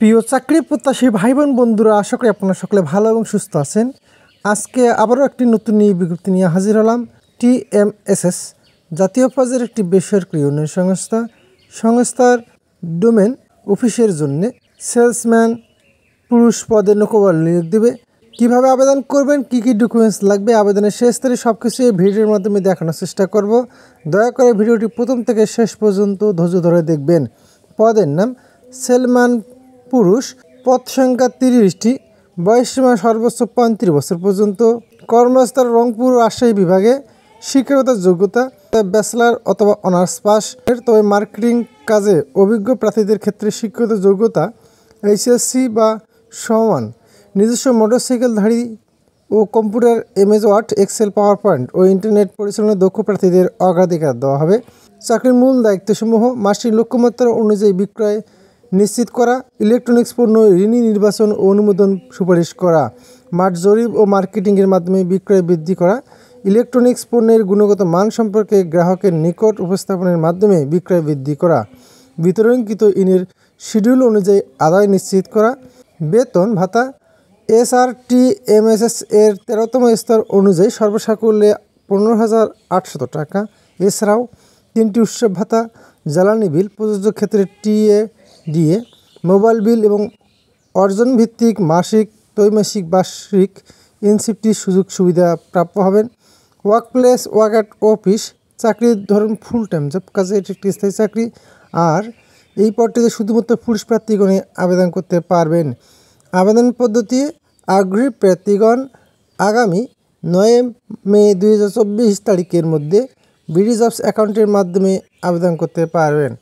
প্রিয় চাকরি প্রত্যাশী ভাই বোন বন্ধুরা, আশা করি আপনারা সকলে ভালো এবং সুস্থ আছেন। আজকে আবারও একটি নতুন বিজ্ঞপ্তি নিয়ে হাজির হলাম। TMSS জাতীয় পর্যায়ের একটি বেসরকারি উন্নয়ন সংস্থার ডোমেন অফিসের জন্য সেলসম্যান পুরুষ পদে নৌকাবল নিয়োগ দেবে। কীভাবে আবেদন করবেন, কী কী ডকুমেন্টস লাগবে, আবেদনের শেষ তারিখ সব কিছু এই ভিডিওর মাধ্যমে দেখানোর চেষ্টা করব। দয়া করে ভিডিওটি প্রথম থেকে শেষ পর্যন্ত ধৈর্য ধরে দেখবেন। পদের নাম সেলসম্যান পুরুষ, পদ সংখ্যা 30টি, বয়সসীমা সর্বোচ্চ 35 বছর পর্যন্ত, কর্মস্থল রংপুর রাজশাহী বিভাগে, শিক্ষাগত যোগ্যতা ব্যাচেলর অথবা অনার্স পাস। তবে মার্কেটিং কাজে অভিজ্ঞ প্রার্থীদের ক্ষেত্রে শিক্ষাগত যোগ্যতা HSC বা সমান, নিজস্ব মোটরসাইকেলধারী ও computer MS word, excel, power point ও ইন্টারনেট পরিচালনায় দক্ষ প্রার্থীদের অগ্রাধিকার দেওয়া হবে। চাকরির মূল দায়িত্বসমূহ: মাসিক লক্ষ্যমাত্রা অনুযায়ী বিক্রয় নিশ্চিত করা, ইলেকট্রনিক্স পণ্য ঋণী নির্বাচন ও অনুমোদন সুপারিশ করা, মাঠ জরিপ ও মার্কেটিংয়ের মাধ্যমে বিক্রয় বৃদ্ধি করা, ইলেকট্রনিক্স পণ্যের গুণগত মান সম্পর্কে গ্রাহকের নিকট উপস্থাপনের মাধ্যমে বিক্রয় বৃদ্ধি করা, বিতরণকৃত ঋণের শিডিউল অনুযায়ী আদায় নিশ্চিত করা। বেতন ভাতা SRTMSS এর 13তম স্তর অনুযায়ী সর্বসাকুল্যে 15,800 টাকা। এছাড়াও 3টি উৎসব ভাতা, জ্বালানি বিল, প্রযোজ্য ক্ষেত্রে TADA, মোবাইল বিল এবং অর্জনভিত্তিক মাসিক, ত্রৈমাসিক, বার্ষিক ইনসেন্টিভ সুযোগ সুবিধা প্রাপ্য হবেন। ওয়ার্কপ্লেস ওয়ার্ক অ্যাট অফিস, চাকরির ধরন ফুল টাইম জব, কাজে এটি একটি স্থায়ী চাকরি। আর এই পদটিতে শুধুমাত্র পুরুষ প্রার্থীগণই আবেদন করতে পারবেন। আবেদন পদ্ধতি: আগ্রহী প্রার্থীগণ আগামী 9 মে 2024 তারিখের মধ্যে BD জবস অ্যাকাউন্টের মাধ্যমে আবেদন করতে পারবেন।